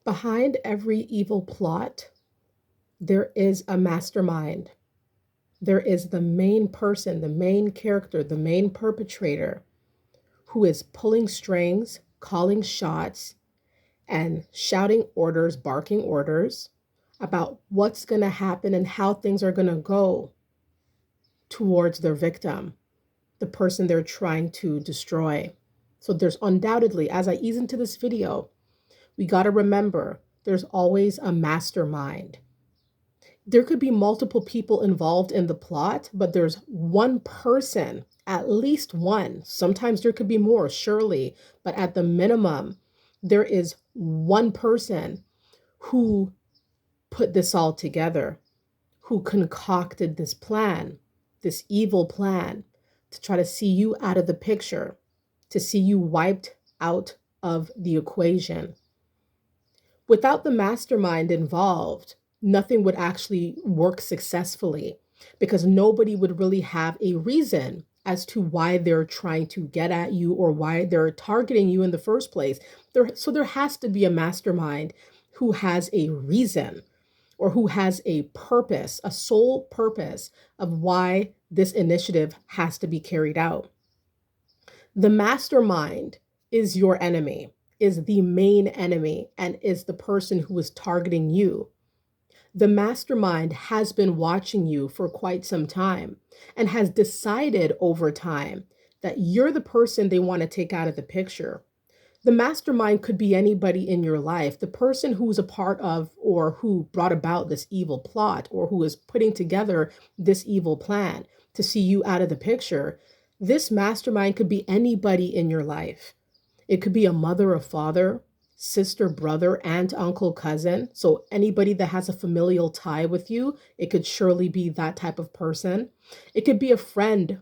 Behind every evil plot, there is a mastermind. There is the main person, the main character, the main perpetrator who is pulling strings, calling shots, and shouting orders, barking orders about what's going to happen and how things are going to go towards their victim, the person they're trying to destroy. So there's undoubtedly, as I ease into this video, we got to remember there's always a mastermind. There could be multiple people involved in the plot, but there's one person, at least one. Sometimes there could be more, surely, but at the minimum, there is one person who put this all together, who concocted this plan, this evil plan to try to see you out of the picture, to see you wiped out of the equation. Without the mastermind involved, nothing would actually work successfully because nobody would really have a reason as to why they're trying to get at you or why they're targeting you in the first place. So there has to be a mastermind who has a reason or who has a purpose, a sole purpose of why this initiative has to be carried out. The mastermind is your enemy, is the main enemy, and is the person who is targeting you. The mastermind has been watching you for quite some time and has decided over time that you're the person they want to take out of the picture. The mastermind could be anybody in your life, the person who's a part of or who brought about this evil plot or who is putting together this evil plan to see you out of the picture. This mastermind could be anybody in your life. It could be a mother, a father, sister, brother, aunt, uncle, cousin. So anybody that has a familial tie with you, it could surely be that type of person. It could be a friend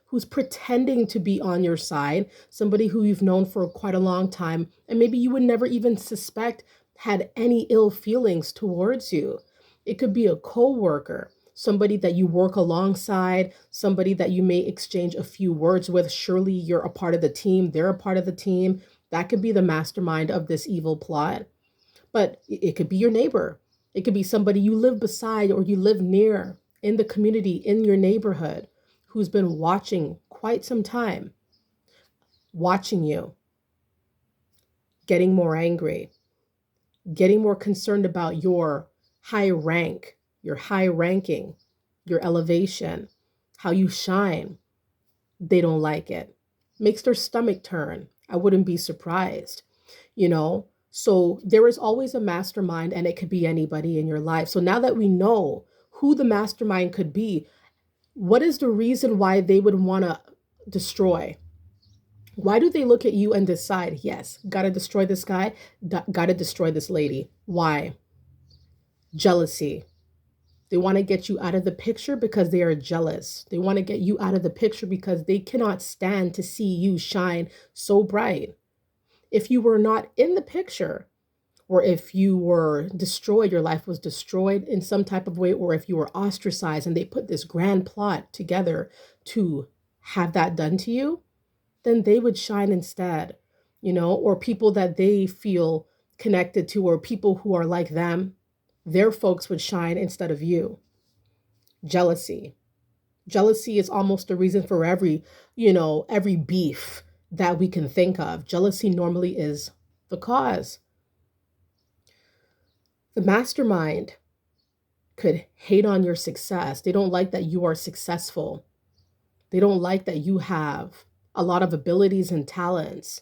who's pretending to be on your side, somebody who you've known for quite a long time, and maybe you would never even suspect had any ill feelings towards you. It could be a coworker, somebody that you work alongside, somebody that you may exchange a few words with. Surely you're a part of the team, they're a part of the team. That could be the mastermind of this evil plot. But it could be your neighbor. It could be somebody you live beside or you live near in the community, in your neighborhood, who's been watching quite some time, watching you, getting more angry, getting more concerned about your high rank, your high ranking, your elevation, how you shine. They don't like it. Makes their stomach turn. I wouldn't be surprised, you know? So there is always a mastermind and it could be anybody in your life. So now that we know who the mastermind could be, what is the reason why they would want to destroy? Why do they look at you and decide, yes, got to destroy this guy, got to destroy this lady? Why? Jealousy. They want to get you out of the picture because they are jealous. They want to get you out of the picture because they cannot stand to see you shine so bright. If you were not in the picture, or if you were destroyed, your life was destroyed in some type of way, or if you were ostracized and they put this grand plot together to have that done to you, then they would shine instead, or people that they feel connected to, or people who are like them, their folks would shine instead of you. Jealousy. Jealousy is almost the reason for every beef that we can think of. Jealousy normally is the cause. The mastermind could hate on your success. They don't like that you are successful. They don't like that you have a lot of abilities and talents.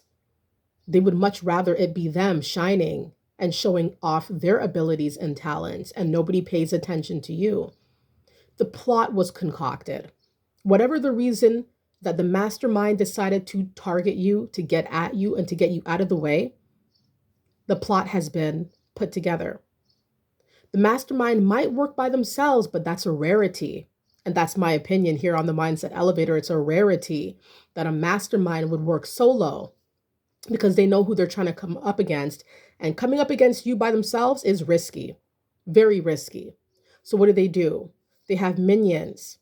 They would much rather it be them shining and showing off their abilities and talents, and nobody pays attention to you. The plot was concocted. Whatever the reason that the mastermind decided to target you, to get at you, and to get you out of the way, the plot has been put together. The mastermind might work by themselves, but that's a rarity. And that's my opinion here on the Mindset Elevator. It's a rarity that a mastermind would work solo because they know who they're trying to come up against. And coming up against you by themselves is risky, very risky. So what do? They have minions.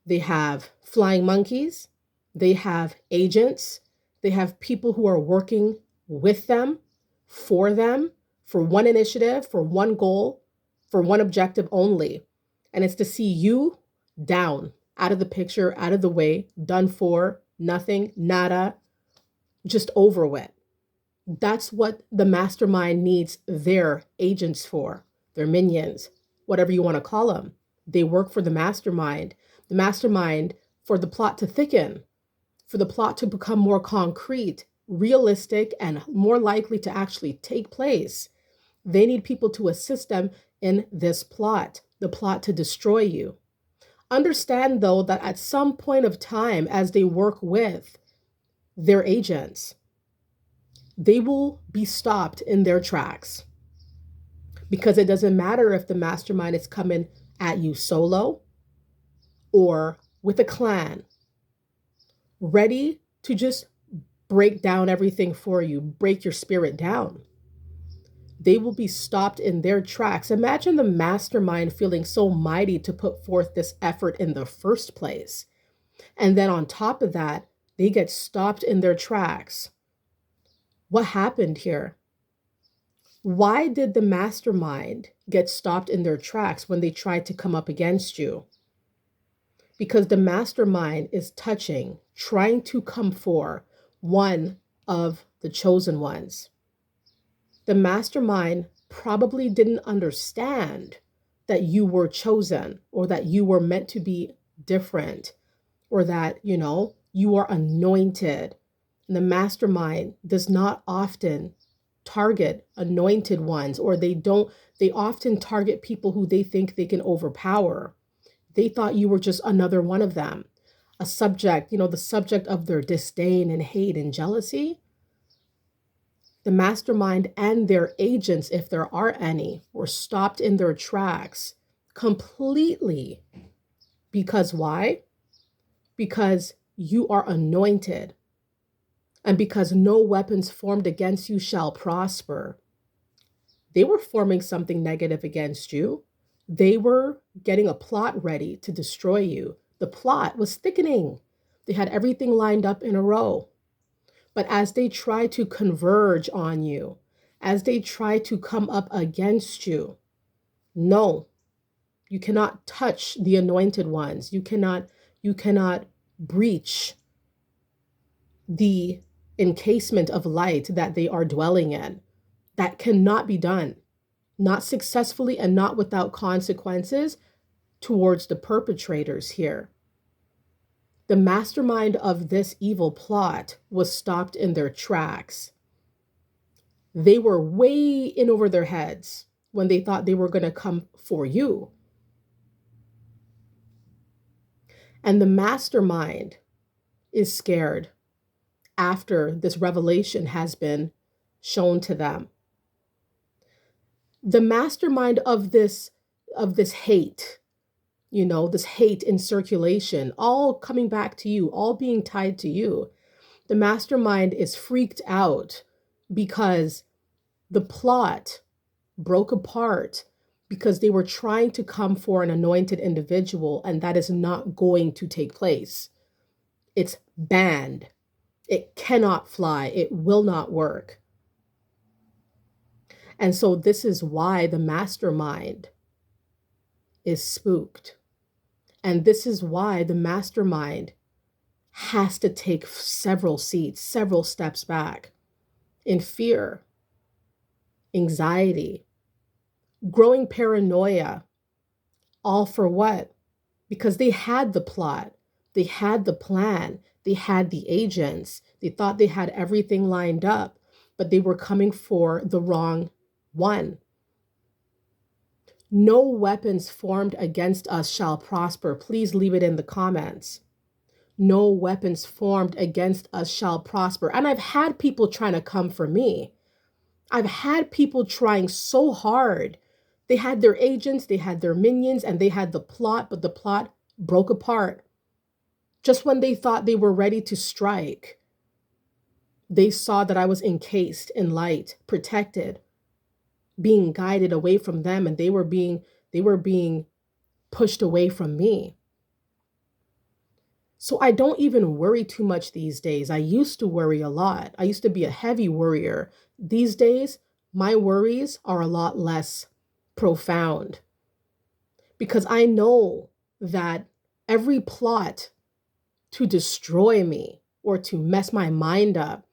They have flying monkeys. They have agents. They have people who are working with them, for them, for one initiative, for one goal, for one objective only. And it's to see you down, out of the picture, out of the way, done for, nothing, nada, just over with. That's what the mastermind needs their agents for, their minions, whatever you want to call them. They work for the mastermind for the plot to thicken, for the plot to become more concrete, realistic, and more likely to actually take place. They need people to assist them in this plot, the plot to destroy you. Understand, though, that at some point of time, as they work with their agents, they will be stopped in their tracks, because it doesn't matter if the mastermind is coming at you solo or with a clan, ready to just break down everything for you, break your spirit down. They will be stopped in their tracks. Imagine the mastermind feeling so mighty to put forth this effort in the first place. And then on top of that, they get stopped in their tracks. What happened here? Why did the mastermind get stopped in their tracks when they tried to come up against you? Because the mastermind is trying to come for one of the chosen ones. The mastermind probably didn't understand that you were chosen, or that you were meant to be different, or that, you are anointed. And the mastermind does not often target anointed ones, or they often target people who they think they can overpower. They thought you were just another one of them, a subject, the subject of their disdain and hate and jealousy. The mastermind and their agents, if there are any, were stopped in their tracks completely. Because why? Because you are anointed, and because no weapons formed against you shall prosper. They were forming something negative against you. They were getting a plot ready to destroy you. The plot was thickening. They had everything lined up in a row. But as they try to converge on you, as they try to come up against you, no, you cannot touch the anointed ones. You cannot breach the encasement of light that they are dwelling in. That cannot be done, not successfully and not without consequences towards the perpetrators here. The mastermind of this evil plot was stopped in their tracks. They were way in over their heads when they thought they were going to come for you. And the mastermind is scared after this revelation has been shown to them. The mastermind of this hate, this hate in circulation, all coming back to you, all being tied to you. The mastermind is freaked out because the plot broke apart, because they were trying to come for an anointed individual, and that is not going to take place. It's banned. It cannot fly. It will not work. And so this is why the mastermind is spooked. And this is why the mastermind has to take several steps back in fear, anxiety, growing paranoia. All for what? Because they had the plot, they had the plan, they had the agents, they thought they had everything lined up, but they were coming for the wrong one. No weapons formed against us shall prosper. Please leave it in the comments. No weapons formed against us shall prosper. And I've had people trying to come for me. I've had people trying so hard. They had their agents, they had their minions, and they had the plot, but the plot broke apart. Just when they thought they were ready to strike, they saw that I was encased in light, protected, being guided away from them, and they were being pushed away from me. So I don't even worry too much these days. I used to worry a lot. I used to be a heavy worrier. These days, my worries are a lot less profound because I know that every plot to destroy me or to mess my mind up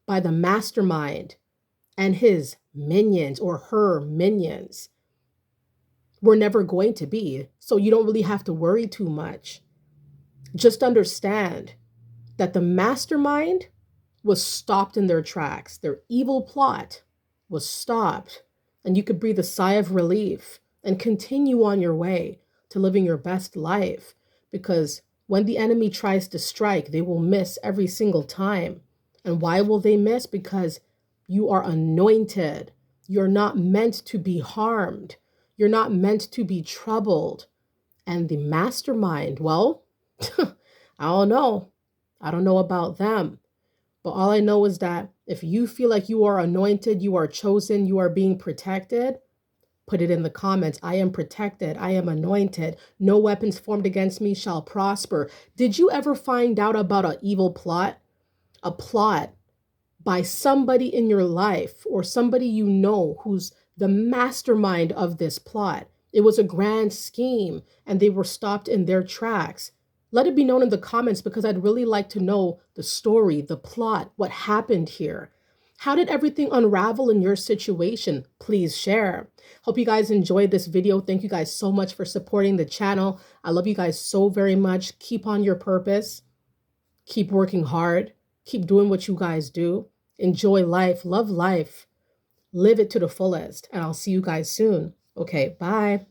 by the mastermind and his minions or her minions were never going to be. So you don't really have to worry too much. Just understand that the mastermind was stopped in their tracks. Their evil plot was stopped, and you could breathe a sigh of relief and continue on your way to living your best life. Because when the enemy tries to strike, they will miss every single time. And why will they miss? Because you are anointed. You're not meant to be harmed. You're not meant to be troubled. And the mastermind, well, I don't know. I don't know about them. But all I know is that if you feel like you are anointed, you are chosen, you are being protected, put it in the comments. I am protected. I am anointed. No weapons formed against me shall prosper. Did you ever find out about an evil plot? A plot by somebody in your life or somebody you know who's the mastermind of this plot. It was a grand scheme and they were stopped in their tracks. Let it be known in the comments because I'd really like to know the story, the plot, what happened here. How did everything unravel in your situation? Please share. Hope you guys enjoyed this video. Thank you guys so much for supporting the channel. I love you guys so very much. Keep on your purpose. Keep working hard. Keep doing what you guys do. Enjoy life. Love life. Live it to the fullest. And I'll see you guys soon. Okay, bye.